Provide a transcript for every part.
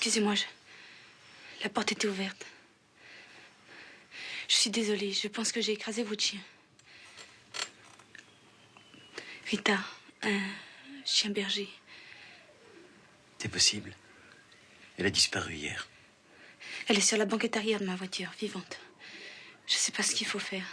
Excusez-moi, la porte était ouverte. Je suis désolée, je pense que j'ai écrasé votre chien. Rita, un chien berger. C'est possible. Elle a disparu hier. Elle est sur la banquette arrière de ma voiture, vivante. Je sais pas ce qu'il faut faire.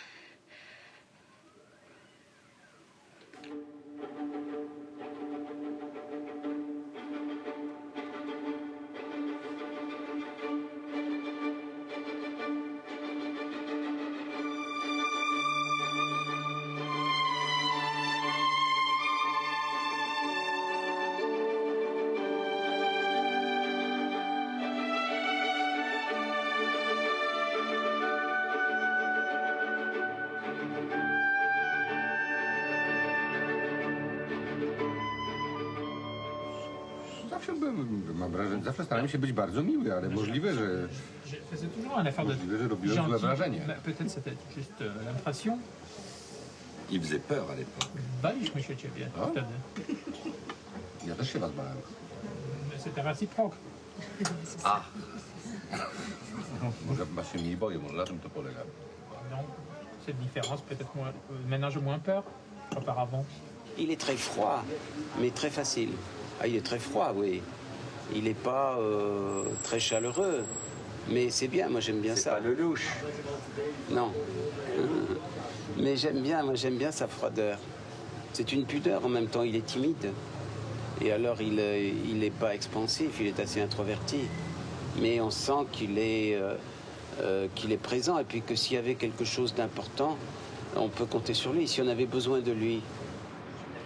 Mam wrażenie, zawsze starałem się być bardzo miły, ale możliwe, że... Możliwe, że robiłem złe wrażenie. Peut-être c'était juste l'impression. Il faisait peur à l'époque. Baliśmy się ciebie wtedy. Ja też się was bałem. C'était réciproque. A! Może was się mniej boję, może na tym to polega. Non, cette différence, peut-être moins. Maintenant, j'ai moins peur qu'auparavant. Il est très froid, mais très facile. Ah, il est très froid, oui. Il n'est pas très chaleureux. Mais c'est bien, moi j'aime bien ça. C'est pas le louche. Non. Mais j'aime bien sa froideur. C'est une pudeur en même temps, il est timide. Et alors il n'est pas expansif, il est assez introverti. Mais on sent qu'il est présent et puis que s'il y avait quelque chose d'important, on peut compter sur lui, si on avait besoin de lui.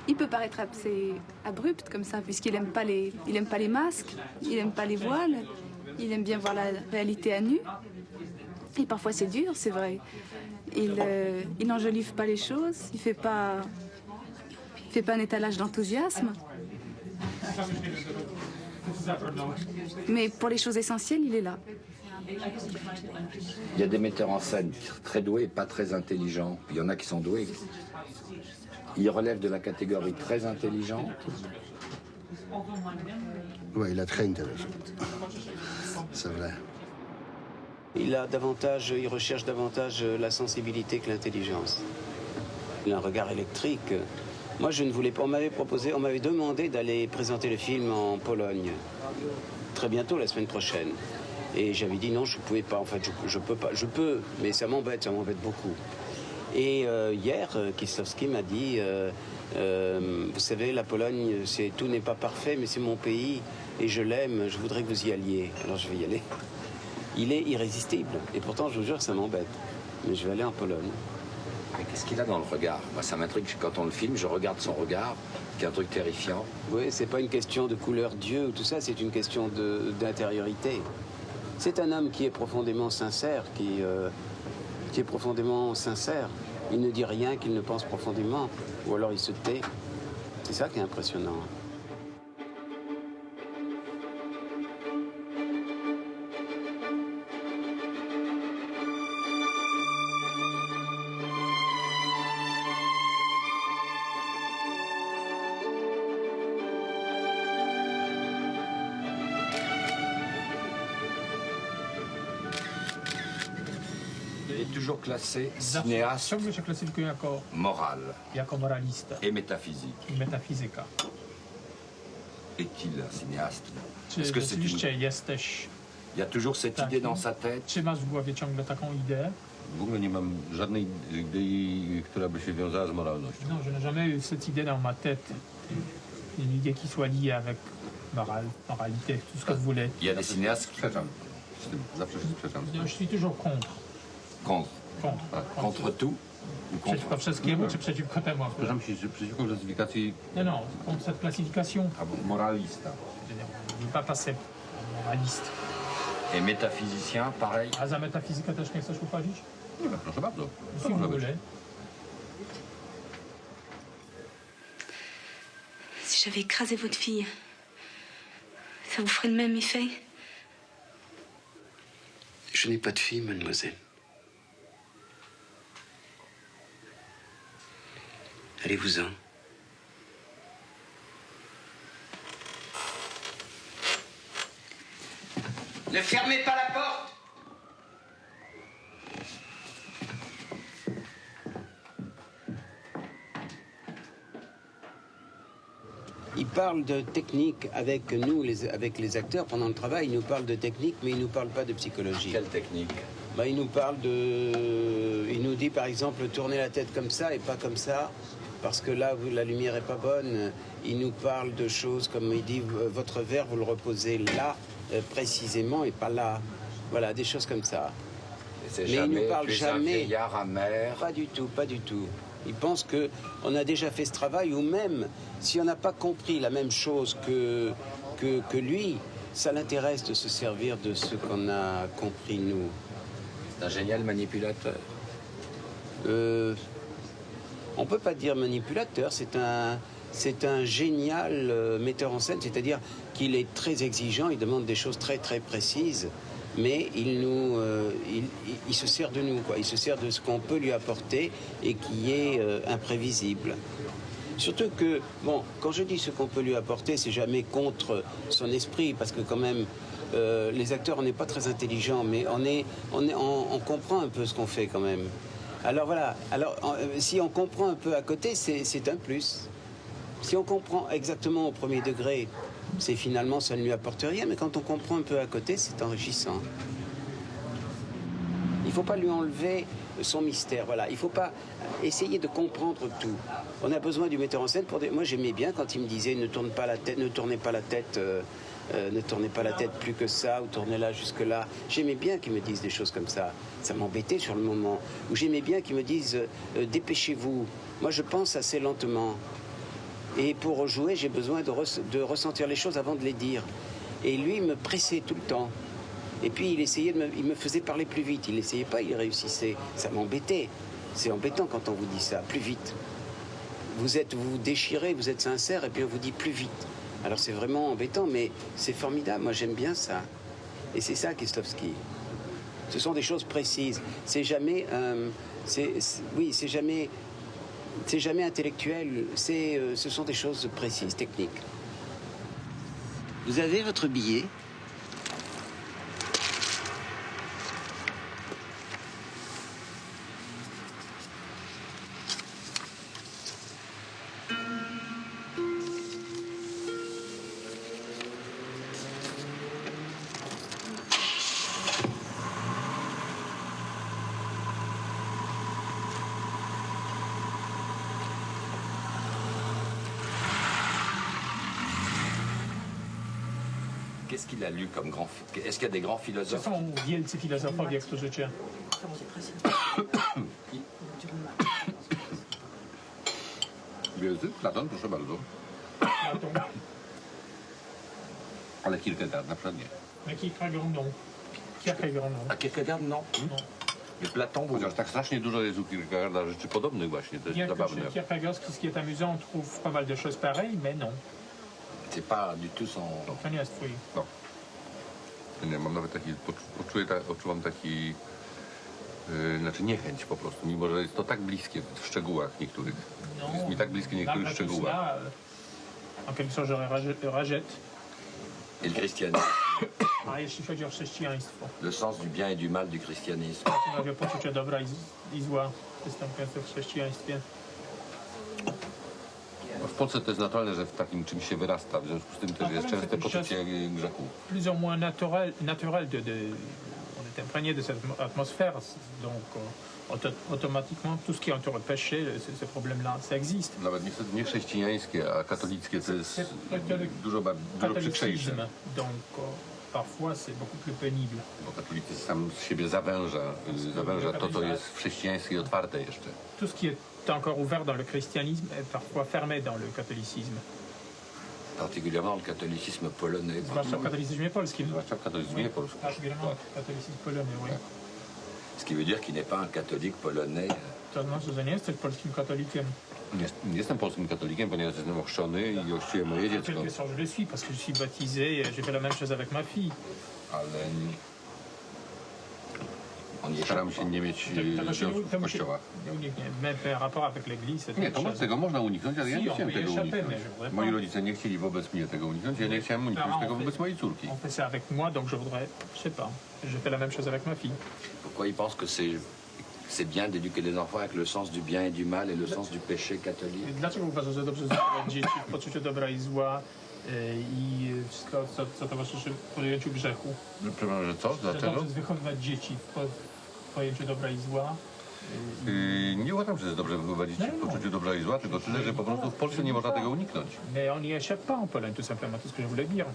Il peut paraître assez abrupt comme ça, puisqu'il n'aime pas les masques, il n'aime pas les voiles, il aime bien voir la réalité à nu. Et parfois c'est dur, c'est vrai. Il n'enjolive pas les choses, il fait pas un étalage d'enthousiasme. Mais pour les choses essentielles, il est là. Il y a des metteurs en scène très doués et pas très intelligents. Il y en a qui sont doués. Il relève de la catégorie très intelligente. Oui, il est très intéressant. C'est vrai. Il recherche davantage la sensibilité que l'intelligence. Il a un regard électrique. Moi, je ne voulais pas. On m'avait demandé d'aller présenter le film en Pologne. Très bientôt, la semaine prochaine. Et j'avais dit non, je ne pouvais pas. En fait, je peux pas. Je peux, mais ça m'embête beaucoup. Et hier, Kieslowski m'a dit, vous savez, la Pologne, tout n'est pas parfait, mais c'est mon pays, et je l'aime, je voudrais que vous y alliez. Alors je vais y aller. Il est irrésistible, et pourtant, je vous jure que ça m'embête. Mais je vais aller en Pologne. Mais qu'est-ce qu'il a dans le regard? Moi, ça m'intrigue. Quand on le filme, je regarde son regard, qui est un truc terrifiant. Oui, c'est pas une question de couleur Dieu ou tout ça, c'est une question d'intériorité. C'est un homme qui est profondément sincère, qui est profondément sincère. Il ne dit rien qu'il ne pense profondément, ou alors il se tait. C'est ça qui est impressionnant. Il est toujours classé cinéaste Ciągle się klasyfikuje moral jako moralista et métaphysique. i metafizyka. Est-il un cinéaste? Czy Est-ce que c'est rzeczywiście une... jesteś Il y a toujours cette taki? idée dans sa tête? Czy masz w głowie ciągle taką ideę? W ogóle nie mam żadnej idei, która by się wiązała z moralnością. Non, je n'ai jamais eu cette idée dans ma tête. Une idée qui soit liée avec moralité, tout ce que vous voulez. Il y a des cinéastes Sprzeczam z tym, zawsze się sprzeczam. Je suis toujours contre. contre. Contre tout ou contre... Przeciwko wszystkiemu, czy przeciwko temu? Sprzeczam się, że przeciwko klasyfikacji Non, non, contre cette classification. moralista. Je ne veux pas passer moraliste. Et métaphysicien, pareil. A za metafizykę też nie chcesz uchodzić? Nie, no, proszę bardzo. Si vous voulez. Si j'avais écrasé votre fille, ça vous ferait le même effet? Je n'ai pas de fille, mademoiselle. Allez-vous-en. Ne fermez pas la porte! Il parle de technique avec nous, avec les acteurs pendant le travail. Il nous parle de technique, mais il ne nous parle pas de psychologie. Quelle technique? Ben, il nous parle de... Il nous dit par exemple, tournez la tête comme ça et pas comme ça, parce que là, la lumière n'est pas bonne. Il nous parle de choses comme il dit, votre verre, vous le reposez là, précisément, et pas là. Voilà, des choses comme ça. C'est Mais il jamais nous parle plus jamais. un vieillard amer. Pas du tout, pas du tout. Il pense qu'on a déjà fait ce travail, ou même si on n'a pas compris la même chose que lui, ça l'intéresse de se servir de ce qu'on a compris nous. C'est un génial manipulateur. On ne peut pas dire manipulateur, c'est un génial metteur en scène, c'est-à-dire qu'il est très exigeant, il demande des choses très très précises, mais il se sert de nous, quoi. Il se sert de ce qu'on peut lui apporter et qui est imprévisible. Surtout que, bon, quand je dis ce qu'on peut lui apporter, c'est jamais contre son esprit, parce que quand même, les acteurs, on n'est pas très intelligents, mais on comprend un peu ce qu'on fait quand même. Alors voilà, si on comprend un peu à côté, c'est un plus. Si on comprend exactement au premier degré, c'est finalement, ça ne lui apporte rien, mais quand on comprend un peu à côté, c'est enrichissant. Il ne faut pas lui enlever son mystère, voilà. Il ne faut pas essayer de comprendre tout. On a besoin du metteur en scène pour... Moi, j'aimais bien quand il me disait ne tournez pas la tête, ne tournez pas la tête plus que ça, ou tournez-la jusque-là. J'aimais bien qu'ils me disent des choses comme ça. Ça m'embêtait sur le moment. Ou j'aimais bien qu'ils me disent dépêchez-vous. Moi, je pense assez lentement. Et pour jouer, j'ai besoin de ressentir les choses avant de les dire. Et lui, il me pressait tout le temps. Et puis, il me faisait parler plus vite. Il n'essayait pas, il réussissait. Ça m'embêtait. C'est embêtant quand on vous dit ça, plus vite. Vous vous déchirez, vous êtes sincère, et puis on vous dit plus vite. Alors c'est vraiment embêtant, mais c'est formidable. Moi, j'aime bien ça. Et c'est ça, Kieslowski. Ce sont des choses précises. C'est jamais... c'est jamais intellectuel. Ce sont des choses précises, techniques. Vous avez votre billet? Qu'est-ce qu'il a lu comme grand... Est-ce qu'il y a des grands Co philosophes? są wielcy filozofowie, jak to życie? Wielcy? Platon, proszę bardzo. Platon. Ale Kierkegaard na przykład nie. Mais Kierkegaard, non. Kierkegaard, non. A Kierkegaard, non. Mais Platon, vous... Chociaż tak strasznie dużo jest u Kierkegaarda rzeczy podobnych właśnie, to jest Bien que zabawne. chez Kierkegaard, ce qui est amusant, on trouve pas mal de choses pareilles, mais non. C'est pas du tout son... To nie jest twój. No. Nie, mam nawet taki, odczuwam taki, znaczy niechęć po prostu, mimo że jest to tak bliskie w szczegółach niektórych. Non. Jest mi tak bliskie w niektórych Là, tout szczegółach. cela, en quelque sorte, je rejette. Et le christianisme. A jeśli chodzi o chrześcijaństwo, Le sens du bien et du mal du christianisme. chodzi o poczucie dobra i zła występujące w chrześcijaństwie. W Polsce to jest naturalne, że w takim czymś się wyrasta, w związku z tym też jest częste poczucie grzechu. Plus ou moins naturel on est imprégné de cette atmosphère, donc automatiquement tout ce qui entoure le péché, ce problème-là, ça existe. Nawet nie chrześcijańskie, a katolickie to jest dużo przykrzejsze. Catholicisme, donc parfois c'est beaucoup plus pénible. Bo katolicyzm sam z siebie zawęża to, co jest w chrześcijaństwie otwarte jeszcze. Tout ce qui est encore ouvert dans le christianisme est parfois fermé dans le catholicisme. Particulièrement le catholicisme polonais. Zwłaszcza w katolicyzmie polskim. Zwłaszcza w katolicyzmie polskim. Particulièrement katolicyzm polonais, oui. Ce qui veut dire qu'il n'est pas un catholique polonais. To znaczy, że nie jesteś polskim katolikiem. Nie jestem polskim katolikiem, ponieważ jestem ochrzczony i ochrzciłem moje En dziecko. quelque sorte, je le suis parce que je suis baptisé et j'ai fait la même chose avec ma fille. Ale On y Staram échappe się nie mieć związków w kościołach. nie uniknie. Mais par rapport avec l'église, c'est Nie, autre chose. tego można uniknąć, ale ja Si, nie on chciałem peut y tego échapper, uniknąć. mais je voudrais Moi pas. rodzice nie chcieli wobec mnie tego uniknąć, ja nie chciałem uniknąć tego wobec mojej córki. On fait ça avec moi, donc je voudrais, je sais pas, je fais la même chose avec ma fille. Pourquoi ils pensent que c'est bien d'éduquer les enfants avec le sens du bien et du mal et le sens du péché catholique? Dlaczego uważasz, że dobrze wychowywać dzieci w poczuciu dobra i zła i wszystko, co towarzyszy pojęciu grzechu? Przepraszam, że co? Że Dlaczego? dobrze jest wychowywać dzieci w pojęciu dobra i zła? Nie uważam, że jest dobrze wychowywać dzieci w poczuciu dobra i zła, tylko tyle, że po prostu w Polsce nie można tego uniknąć. Mais on n'y échappe pas en Pologne, tout simplement, tout ce que je voulais dire.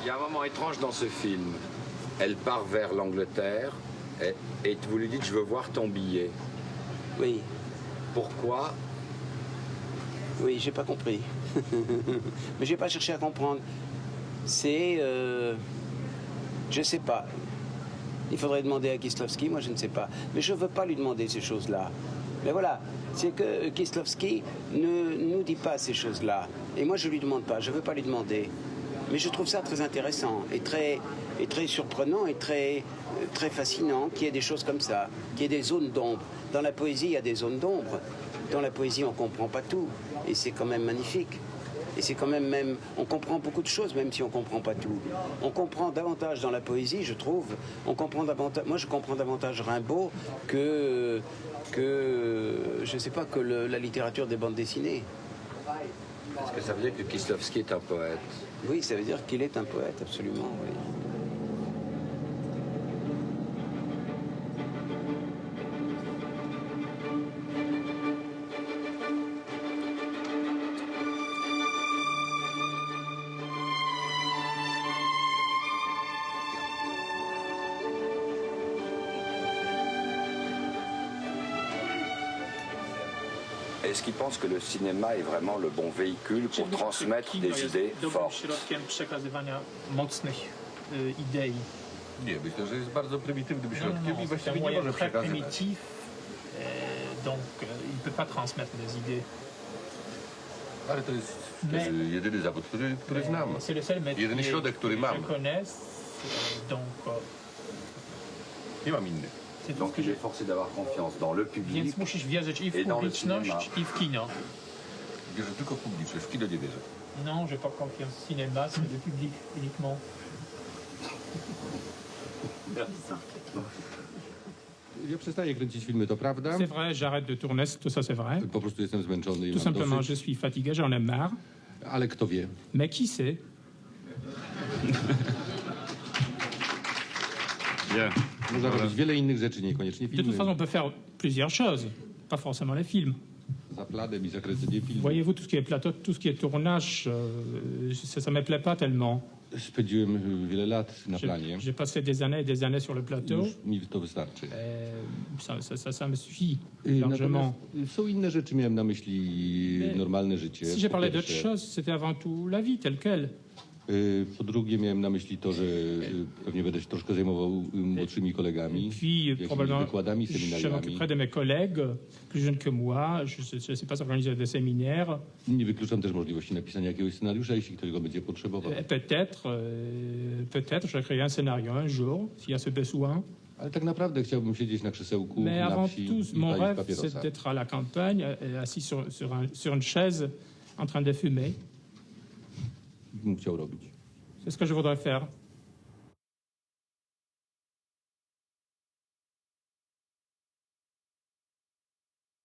Il y a un moment étrange dans ce film. Elle part vers l'Angleterre et vous lui dites « je veux voir ton billet Oui, ». Pourquoi? oui, j'ai pas compris. Mais j'ai pas cherché à comprendre. C'est... je sais pas. Il faudrait demander à Kieslowski, moi je ne sais pas. Mais je veux pas lui demander ces choses-là. Mais voilà, c'est que Kieslowski ne nous dit pas ces choses-là. Et moi je lui demande pas, je veux pas lui demander. Mais je trouve ça très intéressant et très surprenant et très fascinant qu'il y ait des choses comme ça, qu'il y ait des zones d'ombre. Dans la poésie, il y a des zones d'ombre. Dans la poésie, on ne comprend pas tout. Et c'est quand même magnifique. Et c'est quand même... On comprend beaucoup de choses, même si on ne comprend pas tout. On comprend davantage dans la poésie, je trouve. On comprend davantage... Moi, je comprends davantage Rimbaud que je ne sais pas, que la littérature des bandes dessinées. Est-ce que ça veut dire que Kieslowski est un poète? Oui, ça veut dire qu'il est un poète, absolument, oui. Est-ce qu'ils pensent que le cinéma est vraiment le bon véhicule pour transmettre des idées fortes? Środkiem przekazywania mocnych idei. Nie, myślę, że jest bardzo prymitywnym środkiem i C'est un właściwie nie moyen może très przekazywać. primitif, donc il ne peut pas transmettre des idées. Ale to jest Mais- jedyny zawód, który znam. C'est le seul métier Jedyny środek, który que mam. je connaisse, donc Nie mam innych. c'est tout ce Donc que il j'ai. est forcé d'avoir confiance dans le public. Więc musisz wierzyć i Et w dans le publiczność, cinéma. i w kino. Wierzę tylko w publiczność, w kino nie wierzę. Non, j'ai pas confiance au cinéma, c'est le public uniquement. Ja przestaję kręcić filmy, to prawda? C'est vrai, j'arrête de tourner, tout ça c'est vrai. Po prostu jestem zmęczony i Tout mam simplement, je dosyć. suis fatigué, j'en ai marre. Ale kto wie? Mais qui sait? Można robić wiele innych rzeczy, niekoniecznie De toute filmy. façon, on peut faire plusieurs choses, pas forcément les films. Za pladem i za kręcenie filmu. Voyez-vous, tout ce qui est plateau, tout ce qui est tournage, ça me plaît pas tellement. Spędziłem wiele lat na planie. J'ai passé des années et des années sur le plateau. Już mi to wystarczy. Ça me suffit largement. Natomiast są inne rzeczy, miałem na myśli normalne życie. Si j'ai Po parlé d'autre pierwsze. chose, c'était avant tout la vie telle qu'elle. Po drugie miałem na myśli to, że pewnie będę się troszkę zajmował młodszymi kolegami, Puis, jakimiś probablement, wykładami, je seminariami. m'occuperai de mes collègues plus jeunes que moi. Je ne sais pas organiser des séminaires. Nie wykluczam też możliwości napisania jakiegoś scenariusza, jeśli ktoś go będzie potrzebował. Peut-être, je créerai un scénario un jour, s'il y a ce besoin. Ale tak naprawdę chciałbym siedzieć na krzesełku Mais na avant wsi tout, i mon palić rêve, papierosa. c'est d'être à la campagne, assis sur une chaise, en train de fumer. Bym chciał robić. C'est ce que je voudrais faire.